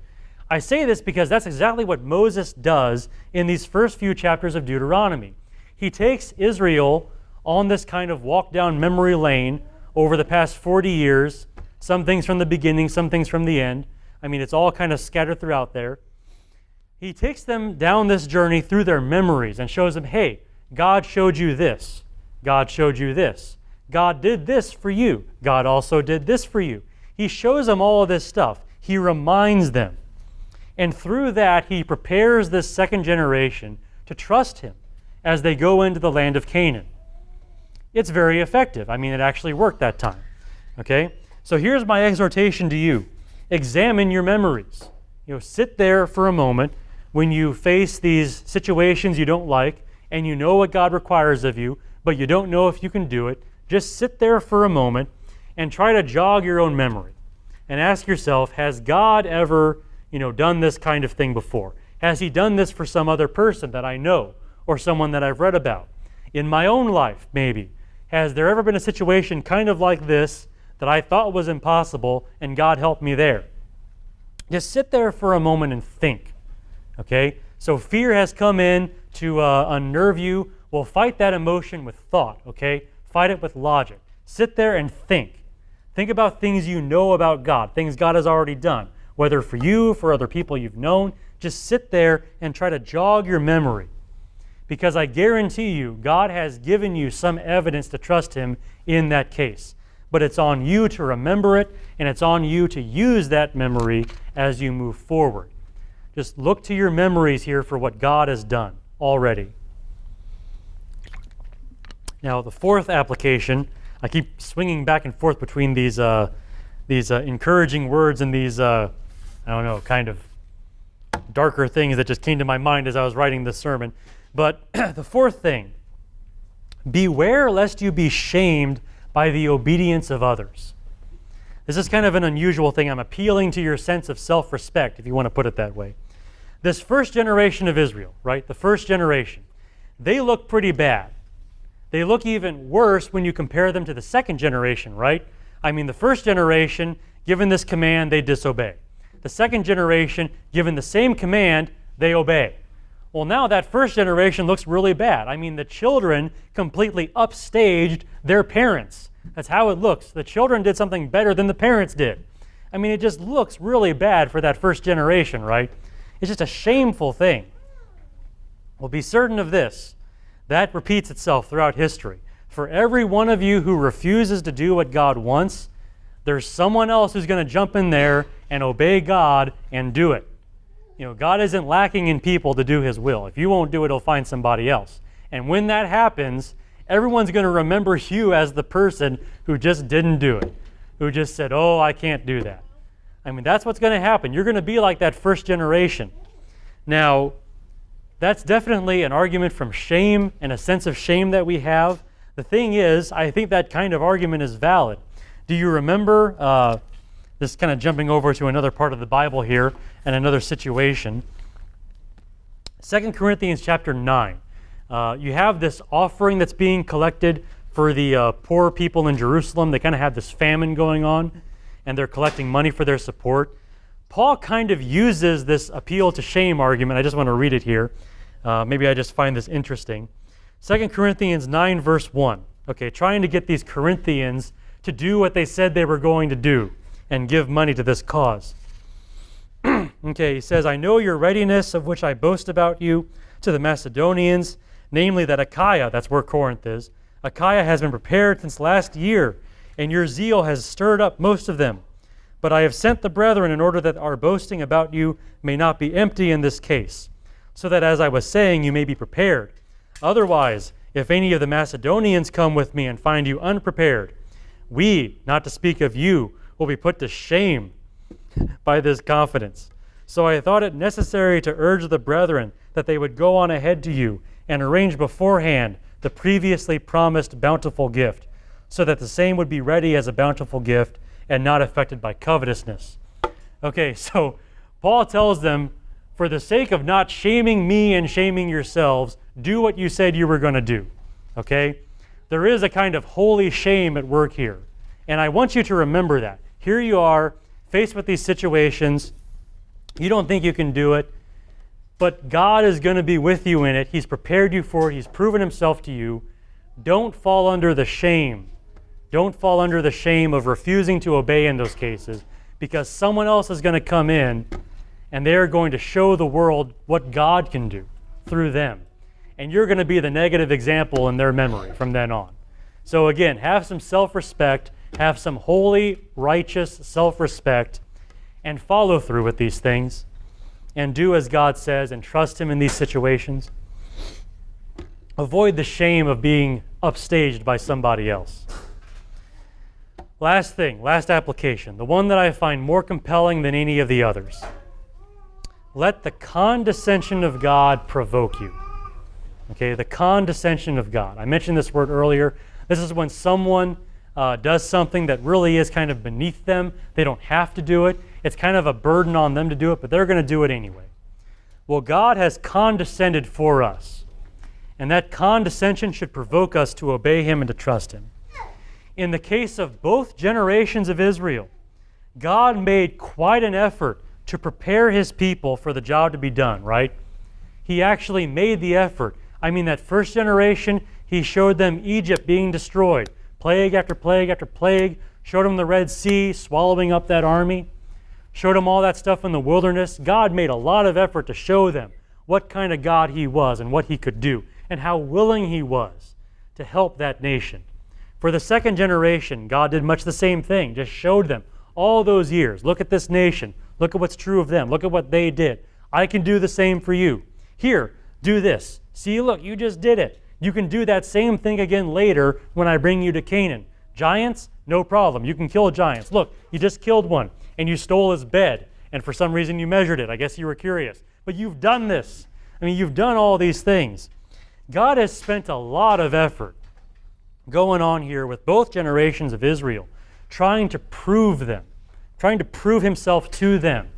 I say this because that's exactly what Moses does in these first few chapters of Deuteronomy. He takes Israel on this kind of walk down memory lane over the past 40 years, some things from the beginning, some things from the end. I mean, it's all kind of scattered throughout there. He takes them down this journey through their memories and shows them, hey, God showed you this. God showed you this. God did this for you. God also did this for you. He shows them all of this stuff. He reminds them. And through that, he prepares this second generation to trust him as they go into the land of Canaan. It's very effective. I mean, it actually worked that time. Okay? So here's my exhortation to you. Examine your memories. Sit there for a moment when you face these situations you don't like and you know what God requires of you, but you don't know if you can do it. Just sit there for a moment and try to jog your own memory and ask yourself, has God ever, done this kind of thing before? Has he done this for some other person that I know or someone that I've read about? In my own life, maybe. Has there ever been a situation kind of like this that I thought was impossible and God helped me there? Just sit there for a moment and think, okay? So fear has come in to unnerve you. Well, fight that emotion with thought, okay? Fight it with logic. Sit there and think. Think about things you know about God, things God has already done, whether for you, for other people you've known. Just sit there and try to jog your memory. Because I guarantee you, God has given you some evidence to trust him in that case. But it's on you to remember it, and it's on you to use that memory as you move forward. Just look to your memories here for what God has done already. Now, the fourth application, I keep swinging back and forth between these encouraging words and these, kind of darker things that just came to my mind as I was writing this sermon. But the fourth thing, beware lest you be shamed by the obedience of others. This is kind of an unusual thing. I'm appealing to your sense of self-respect, if you want to put it that way. This first generation of Israel, right, the first generation, they look pretty bad. They look even worse when you compare them to the second generation, right? I mean, the first generation, given this command, they disobey. The second generation, given the same command, they obey. Well, now that first generation looks really bad. I mean, the children completely upstaged their parents. That's how it looks. The children did something better than the parents did. I mean, it just looks really bad for that first generation, right? It's just a shameful thing. Well, be certain of this. That repeats itself throughout history. For every one of you who refuses to do what God wants, there's someone else who's going to jump in there and obey God and do it. You know, God isn't lacking in people to do His will. If you won't do it, He'll find somebody else. And when that happens, everyone's going to remember you as the person who just didn't do it, who just said, oh, I can't do that. I mean, that's what's going to happen. You're going to be like that first generation. Now, that's definitely an argument from shame and a sense of shame that we have. The thing is, I think that kind of argument is valid. Do you remember, this kind of jumping over to another part of the Bible here and another situation, 2 Corinthians chapter 9. You have this offering that's being collected for the poor people in Jerusalem. They kind of have this famine going on, and they're collecting money for their support. Paul kind of uses this appeal to shame argument. I just want to read it here. Maybe I just find this interesting. 2 Corinthians 9, verse 1. Okay, trying to get these Corinthians to do what they said they were going to do and give money to this cause. Okay, he says, I know your readiness, of which I boast about you, to the Macedonians, namely that Achaia, that's where Corinth is, Achaia has been prepared since last year, and your zeal has stirred up most of them. But I have sent the brethren in order that our boasting about you may not be empty in this case, so that, as I was saying, you may be prepared. Otherwise, if any of the Macedonians come with me and find you unprepared, we, not to speak of you, will be put to shame by this confidence. So I thought it necessary to urge the brethren that they would go on ahead to you and arrange beforehand the previously promised bountiful gift, so that the same would be ready as a bountiful gift and not affected by covetousness. Okay, so Paul tells them, for the sake of not shaming me and shaming yourselves, do what you said you were going to do. Okay? There is a kind of holy shame at work here. And I want you to remember that. Here you are, faced with these situations. You don't think you can do it, but God is going to be with you in it. He's prepared you for it. He's proven Himself to you. Don't fall under the shame. Don't fall under the shame of refusing to obey in those cases, because someone else is going to come in and they're going to show the world what God can do through them. And you're going to be the negative example in their memory from then on. So again, have some self-respect, have some holy, righteous self-respect, and follow through with these things, and do as God says, and trust Him in these situations. Avoid the shame of being upstaged by somebody else. Last thing, last application, the one that I find more compelling than any of the others. Let the condescension of God provoke you. Okay, the condescension of God. I mentioned this word earlier. This is when someone does something that really is kind of beneath them. They don't have to do it. It's kind of a burden on them to do it, but they're going to do it anyway. Well, God has condescended for us, and that condescension should provoke us to obey Him and to trust Him. In the case of both generations of Israel, God made quite an effort to prepare His people for the job to be done, right? He actually made the effort. I mean, that first generation, He showed them Egypt being destroyed, plague after plague after plague, showed them the Red Sea swallowing up that army, showed them all that stuff in the wilderness. God made a lot of effort to show them what kind of God He was and what He could do, and how willing He was to help that nation. For the second generation, God did much the same thing, just showed them all those years. Look at this nation. Look at what's true of them. Look at what they did. I can do the same for you. Here, do this. See, look, you just did it. You can do that same thing again later when I bring you to Canaan. Giants, no problem. You can kill giants. Look, you just killed one, and you stole his bed, and for some reason you measured it. I guess you were curious. But you've done this. I mean, you've done all these things. God has spent a lot of effort going on here with both generations of Israel, trying to prove them, trying to prove Himself to them,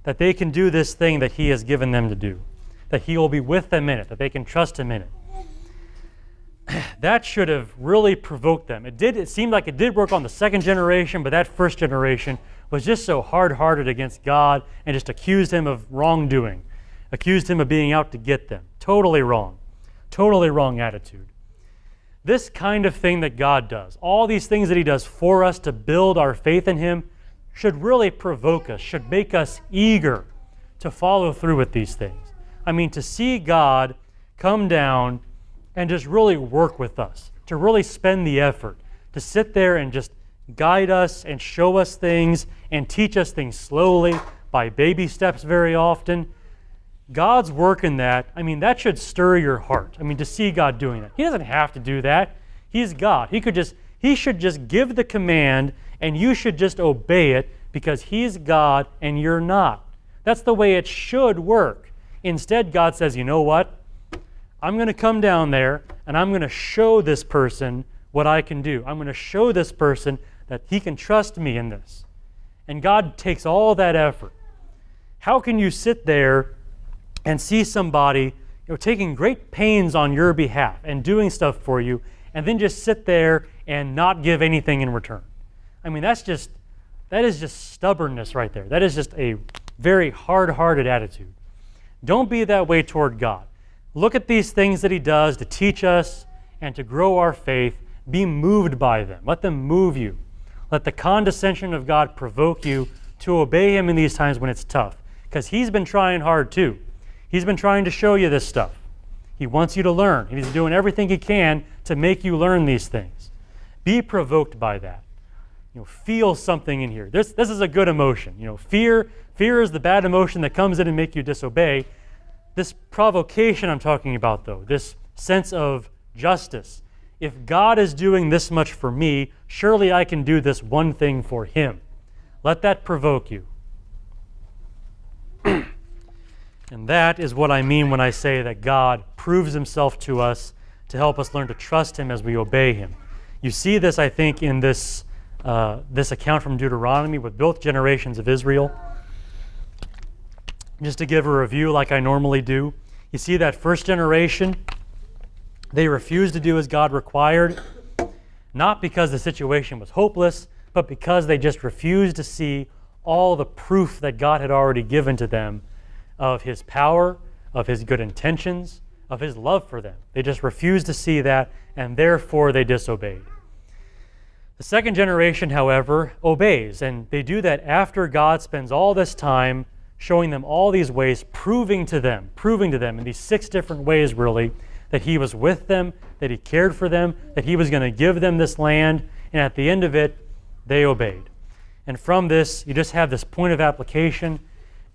that they can do this thing that He has given them to do, that He will be with them in it, that they can trust Him in it. that should have really provoked them. It seemed like it did work on the second generation, but that first generation was just so hard-hearted against God and just accused him of wrongdoing, accused him of being out to get them. Totally wrong attitude. This kind of thing that God does, all these things that he does for us to build our faith in him, should really provoke us, should make us eager to follow through with these things. I mean, to see God come down and just really work with us, to really spend the effort, to sit there and just guide us and show us things and teach us things slowly by baby steps very often. God's work in that, I mean, that should stir your heart. I mean, to see God doing that. He doesn't have to do that. He's God. He should just give the command and you should just obey it because he's God and you're not. That's the way it should work. Instead, God says, you know what? I'm going to come down there and I'm going to show this person what I can do. I'm going to show this person that he can trust me in this. And God takes all that effort. How can you sit there and see somebody taking great pains on your behalf and doing stuff for you and then just sit there and not give anything in return? I mean, that is just stubbornness right there. That is just a very hard-hearted attitude. Don't be that way toward God. Look at these things that he does to teach us and to grow our faith. Be moved by them. Let them move you. Let the condescension of God provoke you to obey him in these times when it's tough. Because he's been trying hard too. He's been trying to show you this stuff. He wants you to learn. He's doing everything he can to make you learn these things. Be provoked by that. Feel something in here. This is a good emotion. Fear is the bad emotion that comes in and make you disobey. This provocation I'm talking about, though, this sense of justice. If God is doing this much for me, surely I can do this one thing for him. Let that provoke you. And that is what I mean when I say that God proves himself to us to help us learn to trust him as we obey him. You see this, I think, in this account from Deuteronomy with both generations of Israel. Just to give a review like I normally do, you see that first generation, they refused to do as God required, not because the situation was hopeless, but because they just refused to see all the proof that God had already given to them of his power, of his good intentions, of his love for them. They just refused to see that, and therefore they disobeyed. The second generation, however, obeys, and they do that after God spends all this time showing them all these ways, proving to them in these 6 different ways, really, that he was with them, that he cared for them, that he was going to give them this land, and at the end of it, they obeyed. And from this, you just have this point of application.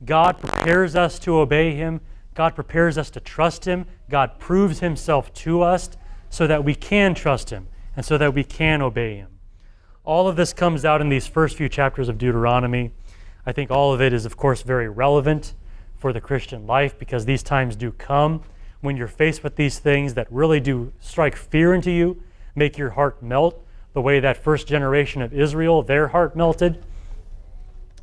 God prepares us to obey him. God prepares us to trust him. God proves himself to us so that we can trust him and so that we can obey him. All of this comes out in these first few chapters of Deuteronomy. I think all of it is, of course, very relevant for the Christian life because these times do come when you're faced with these things that really do strike fear into you, make your heart melt the way that first generation of Israel, their heart melted.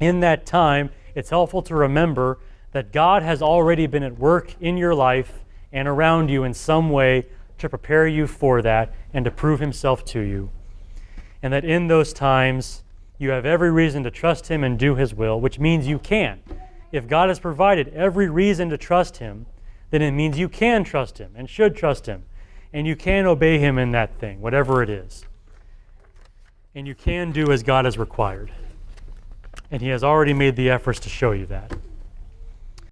In that time, it's helpful to remember that God has already been at work in your life and around you in some way to prepare you for that and to prove himself to you. And that in those times, you have every reason to trust him and do his will, which means you can. If God has provided every reason to trust him, then it means you can trust him and should trust him. And you can obey him in that thing, whatever it is. And you can do as God has required. And he has already made the efforts to show you that.